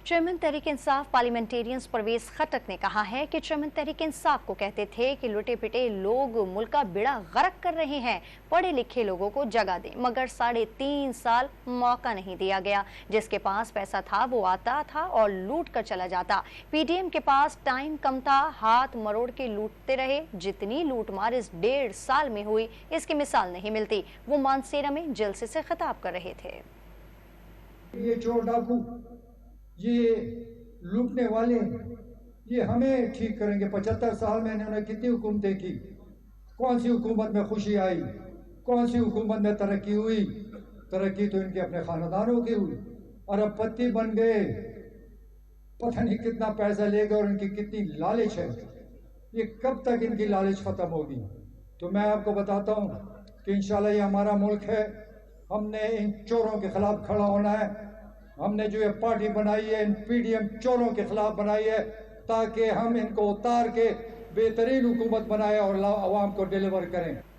Chairman Tehreek Insaf parliamentarians Parvez खटक ने कहा है कि चेयरमैन तहरीक इंसाफ को कहते थे कि लुटे पिटे लोग मुल्क का बेड़ा गर्क कर रहे हैं, पढ़े लिखे लोगों को जगह दें, मगर 3.5 साल मौका नहीं दिया गया। जिसके पास पैसा था वो आता था और लूट कर चला जाता। पीडीएम के पास टाइम कम था, हाथ मरोड़ के लूटते रहे। जितनी लूटमार इस 1.5 साल में हुई इसकी मिसाल नहीं मिलती। वो मानसेरा में जलसे से खिताब कर रहे थे। ये चोर डाकू, ये लूटने वाले, ये हमें ठीक करेंगे। 75 साल में इन्होंने कितनी हुकूमतें की, कौन सी हुकूमत में खुशी आई, कौन सी हुकूमत में तरक्की हुई? तरक्की तो इनके अपने खानदानों की हुई। अरबपति बन गए, पता नहीं कितना पैसा ले गए और इनकी कितनी लालच है। ये कब तक इनकी लालच खत्म होगी? तो मैं आपको बताता हूँ कि इंशाल्लाह ये हमारा मुल्क है। हमने इन चोरों के खिलाफ खड़ा होना है। हमने जो ये पार्टी बनाई है इन पीडीएम चोरों के खिलाफ बनाई है, ताकि हम इनको उतार के बेहतरीन हुकूमत बनाए और अवाम को डिलीवर करें।